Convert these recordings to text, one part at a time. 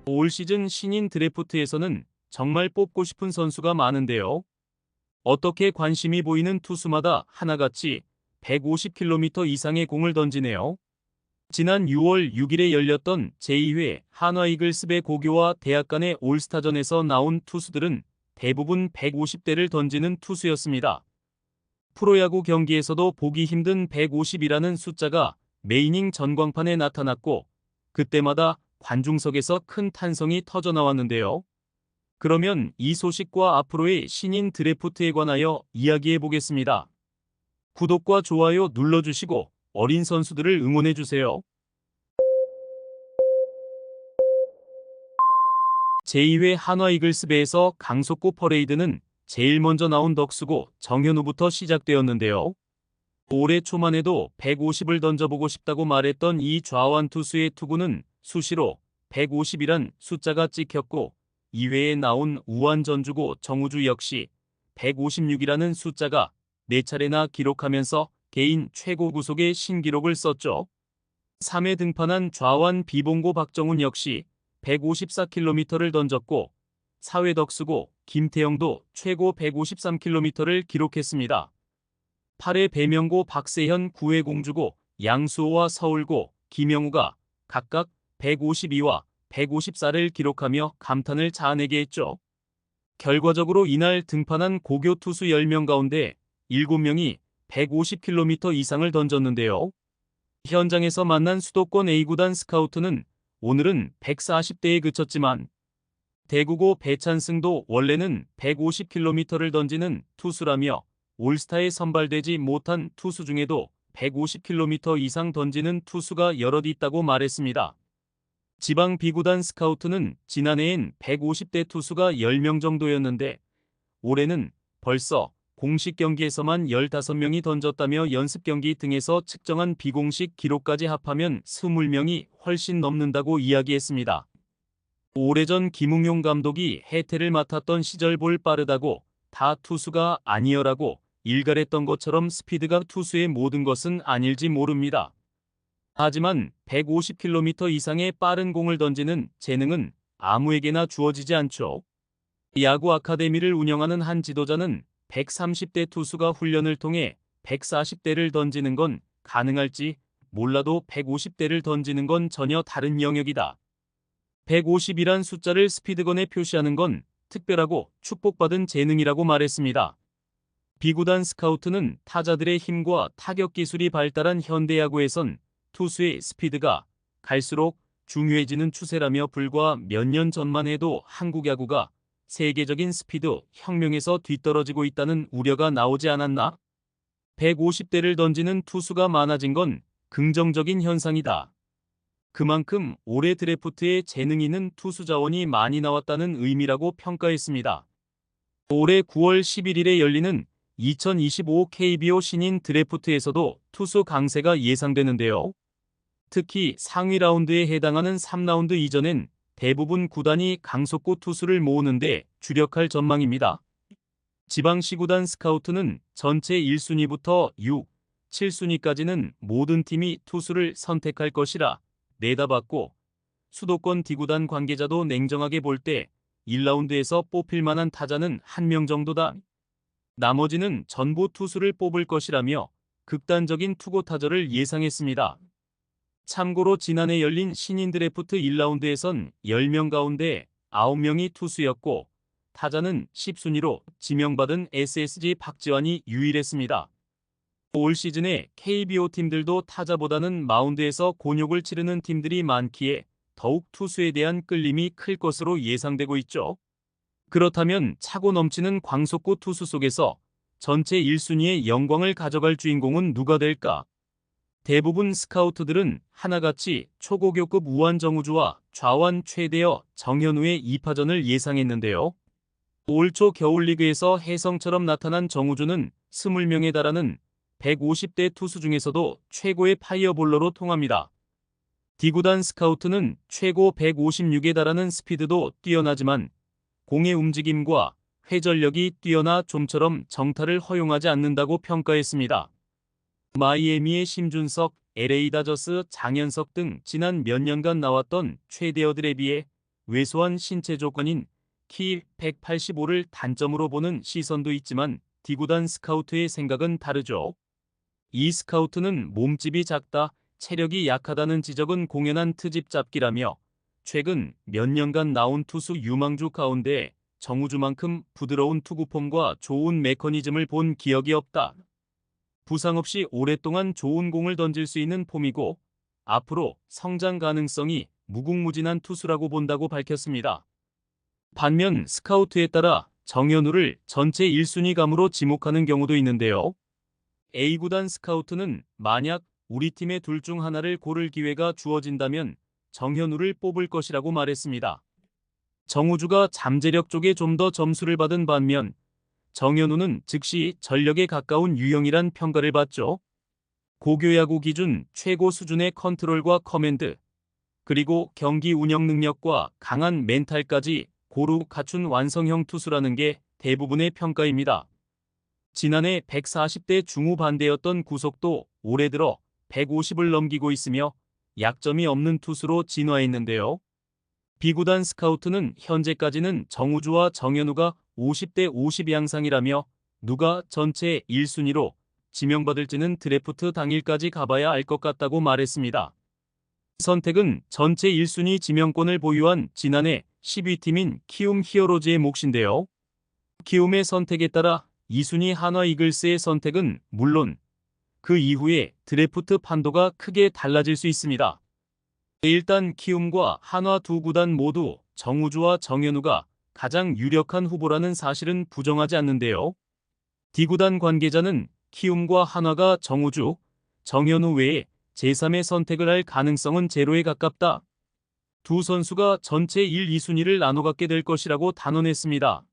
올 시즌 신인 드래프트에서는 정말 뽑고 싶은 선수가 많은데요. 어떻게 관심이 보이는 투수마다 하나같이 150km 이상의 공을 던지네요. 지난 6월 6일에 열렸던 제2회 한화이글스배 고교와 대학 간의 올스타전에서 나온 투수들은 대부분 150대를 던지는 투수였습니다. 프로야구 경기에서도 보기 힘든 150이라는 숫자가 메이닝 전광판에 나타났고, 그때마다 관중석에서 큰 탄성이 터져나왔는데요. 그러면 이 소식과 앞으로의 신인 드래프트에 관하여 이야기해 보겠습니다. 구독과 좋아요 눌러주시고 어린 선수들을 응원해주세요. 제2회 한화이글스배에서 강속구 퍼레이드는 제일 먼저 나온 덕수고 정현우부터 시작되었는데요. 올해 초만 해도 150을 던져보고 싶다고 말했던 이 좌완 투수의 투구는 수시로 150이란 숫자가 찍혔고, 이외에 나온 우완 전주고 정우주 역시 156이라는 숫자가 4차례나 기록하면서 개인 최고 구속의 신기록을 썼죠. 3회 등판한 좌완 비봉고 박정훈 역시 154km를 던졌고, 4회 덕수고 김태형도 최고 153km를 기록했습니다. 8회 배명고 박세현 9회 공주고 양수호와 서울고 김영우가 각각 152와 154를 기록하며 감탄을 자아내게 했죠. 결과적으로 이날 등판한 고교 투수 10명 가운데 7명이 150km 이상을 던졌는데요. 현장에서 만난 수도권 A구단 스카우트는 오늘은 140대에 그쳤지만, 대구고 배찬승도 원래는 150km를 던지는 투수라며 올스타에 선발되지 못한 투수 중에도 150km 이상 던지는 투수가 여럿 있다고 말했습니다. 지방 B구단 스카우트는 지난해엔 150대 투수가 10명 정도였는데, 올해는 벌써 공식 경기에서만 15명이 던졌다며 연습 경기 등에서 측정한 비공식 기록까지 합하면 20명이 훨씬 넘는다고 이야기했습니다. 오래전 김웅용 감독이 해태를 맡았던 시절 볼 빠르다고 다 투수가 아니여라고 일갈했던 것처럼 스피드가 투수의 모든 것은 아닐지 모릅니다. 하지만 150km 이상의 빠른 공을 던지는 재능은 아무에게나 주어지지 않죠. 야구 아카데미를 운영하는 한 지도자는 130대 투수가 훈련을 통해 140대를 던지는 건 가능할지 몰라도 150대를 던지는 건 전혀 다른 영역이다. 150이란 숫자를 스피드건에 표시하는 건 특별하고 축복받은 재능이라고 말했습니다. B구단 스카우트는 타자들의 힘과 타격 기술이 발달한 현대야구에선 투수의 스피드가 갈수록 중요해지는 추세라며, 불과 몇 년 전만 해도 한국 야구가 세계적인 스피드 혁명에서 뒤떨어지고 있다는 우려가 나오지 않았나? 150대를 던지는 투수가 많아진 건 긍정적인 현상이다. 그만큼 올해 드래프트에 재능 있는 투수 자원이 많이 나왔다는 의미라고 평가했습니다. 올해 9월 11일에 열리는 2025 KBO 신인 드래프트에서도 투수 강세가 예상되는데요. 특히 상위 라운드에 해당하는 3라운드 이전엔 대부분 구단이 강속구 투수를 모으는데 주력할 전망입니다. 지방시 구단 스카우트는 전체 1순위부터 6, 7순위까지는 모든 팀이 투수를 선택할 것이라 내다봤고, 수도권 D구단 관계자도 냉정하게 볼 때 1라운드에서 뽑힐 만한 타자는 1명 정도다. 나머지는 전부 투수를 뽑을 것이라며 극단적인 투고 타절을 예상했습니다. 참고로 지난해 열린 신인 드래프트 1라운드에선 10명 가운데 9명이 투수였고, 타자는 10순위로 지명받은 SSG 박지환이 유일했습니다. 올 시즌에 KBO 팀들도 타자보다는 마운드에서 곤욕을 치르는 팀들이 많기에 더욱 투수에 대한 끌림이 클 것으로 예상되고 있죠. 그렇다면 차고 넘치는 광속구 투수 속에서 전체 1순위의 영광을 가져갈 주인공은 누가 될까? 대부분 스카우트들은 하나같이 초고교급 우완 정우주와 좌완 최대여 정현우의 2파전을 예상했는데요. 올 초 겨울리그에서 혜성처럼 나타난 정우주는 20명에 달하는 150대 투수 중에서도 최고의 파이어볼러로 통합니다. D구단 스카우트는 최고 156에 달하는 스피드도 뛰어나지만 공의 움직임과 회전력이 뛰어나 좀처럼 정타를 허용하지 않는다고 평가했습니다. 마이애미의 심준석, LA 다저스 장현석 등 지난 몇 년간 나왔던 최대어들에 비해 왜소한 신체 조건인 키 185를 단점으로 보는 시선도 있지만 D구단 스카우트의 생각은 다르죠. 이 스카우트는 몸집이 작다, 체력이 약하다는 지적은 공연한 트집 잡기라며 최근 몇 년간 나온 투수 유망주 가운데 정우주만큼 부드러운 투구폼과 좋은 메커니즘을 본 기억이 없다. 부상 없이 오랫동안 좋은 공을 던질 수 있는 폼이고 앞으로 성장 가능성이 무궁무진한 투수라고 본다고 밝혔습니다. 반면 스카우트에 따라 정현우를 전체 1순위 감으로 지목하는 경우도 있는데요. A구단 스카우트는 만약 우리 팀의 둘 중 하나를 고를 기회가 주어진다면 정현우를 뽑을 것이라고 말했습니다. 정우주가 잠재력 쪽에 좀 더 점수를 받은 반면 정현우는 즉시 전력에 가까운 유형이란 평가를 받죠. 고교야구 기준 최고 수준의 컨트롤과 커맨드, 그리고 경기 운영 능력과 강한 멘탈까지 고루 갖춘 완성형 투수라는 게 대부분의 평가입니다. 지난해 140대 중후반대였던 구속도 올해 들어 150을 넘기고 있으며 약점이 없는 투수로 진화했는데요. B구단 스카우트는 현재까지는 정우주와 정현우가 50대 50 양상이라며 누가 전체 1순위로 지명받을지는 드래프트 당일까지 가봐야 알 것 같다고 말했습니다. 선택은 전체 1순위 지명권을 보유한 지난해 10위 팀인 키움 히어로즈의 몫인데요. 키움의 선택에 따라 2순위 한화 이글스의 선택은 물론 그 이후에 드래프트 판도가 크게 달라질 수 있습니다. 일단 키움과 한화 두 구단 모두 정우주와 정현우가 가장 유력한 후보라는 사실은 부정하지 않는데요. D구단 관계자는 키움과 한화가 정우주, 정현우 외에 제3의 선택을 할 가능성은 제로에 가깝다. 두 선수가 전체 1, 2순위를 나눠 갖게 될 것이라고 단언했습니다.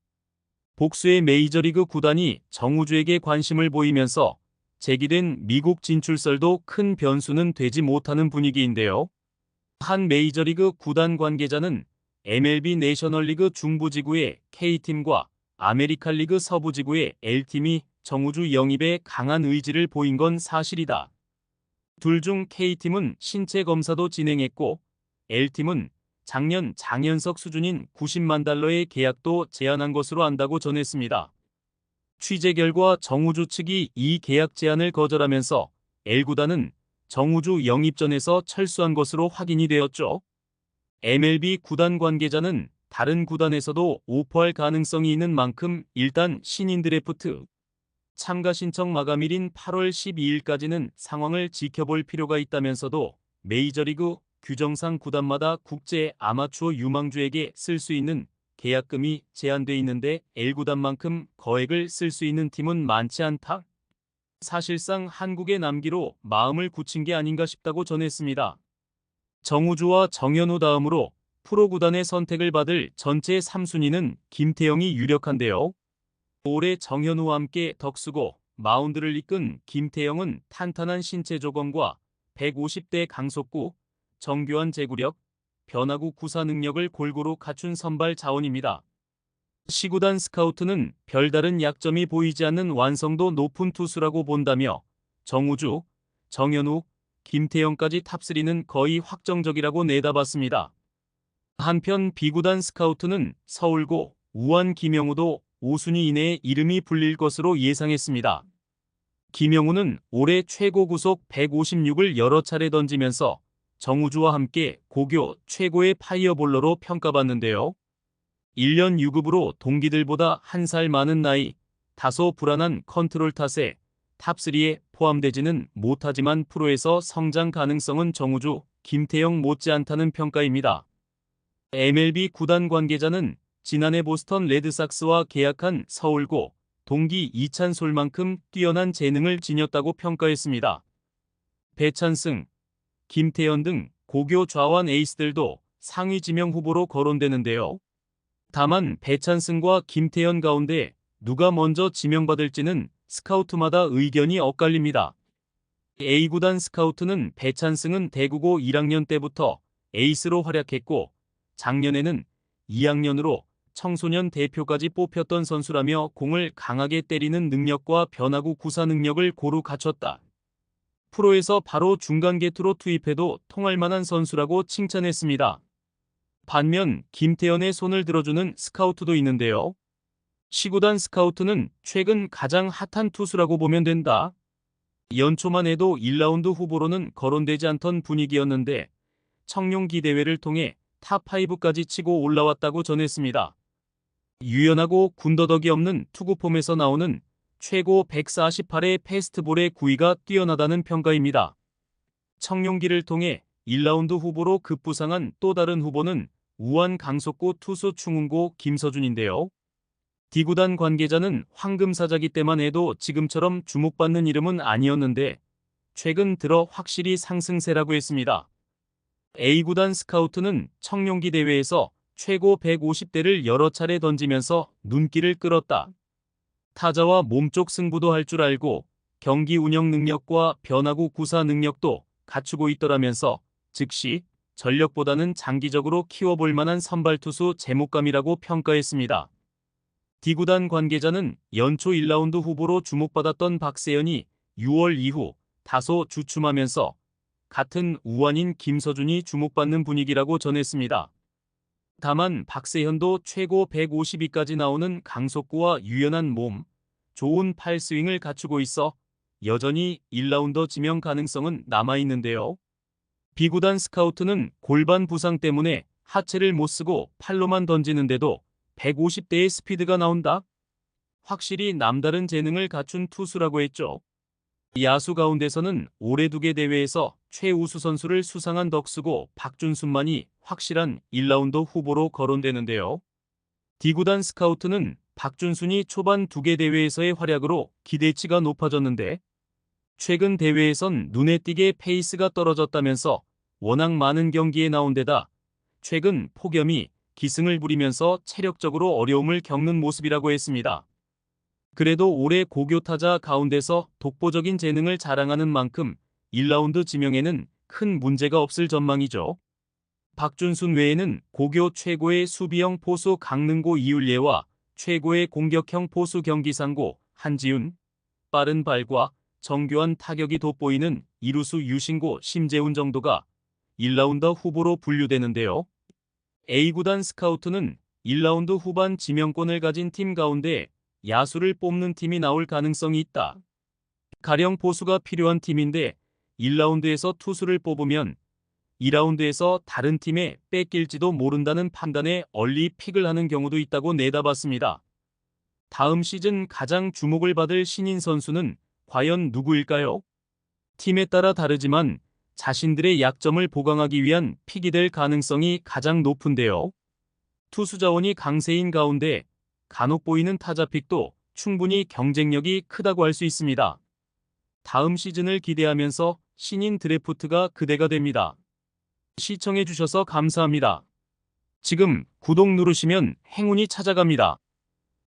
복수의 메이저리그 구단이 정우주에게 관심을 보이면서 제기된 미국 진출설도 큰 변수는 되지 못하는 분위기인데요. 한 메이저리그 구단 관계자는 MLB 내셔널리그 중부지구의 K팀과 아메리칸리그 서부지구의 L팀이 정우주 영입에 강한 의지를 보인 건 사실이다. 둘 중 K팀은 신체 검사도 진행했고 L팀은 작년 장현석 수준인 90만 달러의 계약도 제안한 것으로 안다고 전했습니다. 취재 결과 정우주 측이 이 계약 제안을 거절하면서 L구단은 정우주 영입전에서 철수한 것으로 확인이 되었죠. MLB 구단 관계자는 다른 구단에서도 오퍼할 가능성이 있는 만큼 일단 신인 드래프트 참가 신청 마감일인 8월 12일까지는 상황을 지켜볼 필요가 있다면서도 메이저리그 규정상 구단마다 국제 아마추어 유망주에게 쓸 수 있는 계약금이 제한돼 있는데 L구단만큼 거액을 쓸 수 있는 팀은 많지 않다. 사실상 한국에 남기로 마음을 굳힌 게 아닌가 싶다고 전했습니다. 정우주와 정현우 다음으로 프로구단의 선택을 받을 전체 3순위는 김태형이 유력한데요. 올해 정현우와 함께 덕수고 마운드를 이끈 김태형은 탄탄한 신체 조건과 150대 강속구, 정교한 제구력, 변화구 구사 능력을 골고루 갖춘 선발 자원입니다. 시구단 스카우트는 별다른 약점이 보이지 않는 완성도 높은 투수라고 본다며 정우주, 정현우, 김태형까지 탑3는 거의 확정적이라고 내다봤습니다. 한편 B구단 스카우트는 서울고, 우한 김영우도 5순위 이내에 이름이 불릴 것으로 예상했습니다. 김영우는 올해 최고 구속 156을 여러 차례 던지면서 정우주와 함께 고교 최고의 파이어볼러로 평가받는데요. 1년 유급으로 동기들보다 한 살 많은 나이, 다소 불안한 컨트롤 탓에 탑3에 포함되지는 못하지만 프로에서 성장 가능성은 정우주, 김태형 못지않다는 평가입니다. MLB 구단 관계자는 지난해 보스턴 레드삭스와 계약한 서울고, 동기 이찬솔만큼 뛰어난 재능을 지녔다고 평가했습니다. 배찬승, 김태현 등 고교 좌완 에이스들도 상위 지명 후보로 거론되는데요. 다만 배찬승과 김태현 가운데 누가 먼저 지명받을지는 스카우트마다 의견이 엇갈립니다. A구단 스카우트는 배찬승은 대구고 1학년 때부터 에이스로 활약했고 작년에는 2학년으로 청소년 대표까지 뽑혔던 선수라며 공을 강하게 때리는 능력과 변화구 구사 능력을 고루 갖췄다. 프로에서 바로 중간 게투로 투입해도 통할 만한 선수라고 칭찬했습니다. 반면 김태현의 손을 들어주는 스카우트도 있는데요. 시구단 스카우트는 최근 가장 핫한 투수라고 보면 된다. 연초만 해도 1라운드 후보로는 거론되지 않던 분위기였는데 청룡기 대회를 통해 탑5까지 치고 올라왔다고 전했습니다. 유연하고 군더더기 없는 투구폼에서 나오는 최고 148의 패스트볼의 구위가 뛰어나다는 평가입니다. 청룡기를 통해 1라운드 후보로 급부상한 또 다른 후보는 우한 강속구 투수 충훈고 김서준인데요. D구단 관계자는 황금사자기 때만 해도 지금처럼 주목받는 이름은 아니었는데 최근 들어 확실히 상승세라고 했습니다. A구단 스카우트는 청룡기 대회에서 최고 150대를 여러 차례 던지면서 눈길을 끌었다. 타자와 몸쪽 승부도 할 줄 알고 경기 운영 능력과 변화구 구사 능력도 갖추고 있더라면서 즉시 전력보다는 장기적으로 키워볼 만한 선발투수 제목감이라고 평가했습니다. D구단 관계자는 연초 1라운드 후보로 주목받았던 박세현이 6월 이후 다소 주춤하면서 같은 우완인 김서준이 주목받는 분위기라고 전했습니다. 다만 박세현도 최고 152까지 나오는 강속구와 유연한 몸, 좋은 팔스윙을 갖추고 있어 여전히 1라운더 지명 가능성은 남아있는데요. B구단 스카우트는 골반 부상 때문에 하체를 못 쓰고 팔로만 던지는데도 150대의 스피드가 나온다. 확실히 남다른 재능을 갖춘 투수라고 했죠. 야수 가운데서는 올해 2개 대회에서 최우수 선수를 수상한 덕수고 박준순만이 확실한 1라운드 후보로 거론되는데요. D구단 스카우트는 박준순이 초반 2개 대회에서의 활약으로 기대치가 높아졌는데 최근 대회에선 눈에 띄게 페이스가 떨어졌다면서 워낙 많은 경기에 나온 데다 최근 폭염이 기승을 부리면서 체력적으로 어려움을 겪는 모습이라고 했습니다. 그래도 올해 고교 타자 가운데서 독보적인 재능을 자랑하는 만큼 1라운드 지명에는 큰 문제가 없을 전망이죠. 박준순 외에는 고교 최고의 수비형 포수 강능고 이율예와 최고의 공격형 포수 경기상고 한지훈, 빠른 발과 정교한 타격이 돋보이는 이루수 유신고 심재훈 정도가 1라운드 후보로 분류되는데요. A구단 스카우트는 1라운드 후반 지명권을 가진 팀 가운데 야수를 뽑는 팀이 나올 가능성이 있다. 가령 포수가 필요한 팀인데 1라운드에서 투수를 뽑으면 2라운드에서 다른 팀에 뺏길지도 모른다는 판단에 얼리 픽을 하는 경우도 있다고 내다봤습니다. 다음 시즌 가장 주목을 받을 신인 선수는 과연 누구일까요? 팀에 따라 다르지만 자신들의 약점을 보강하기 위한 픽이 될 가능성이 가장 높은데요. 투수 자원이 강세인 가운데 간혹 보이는 타자 픽도 충분히 경쟁력이 크다고 할 수 있습니다. 다음 시즌을 기대하면서 신인 드래프트가 기대가 됩니다. 시청해주셔서 감사합니다. 지금 구독 누르시면 행운이 찾아갑니다.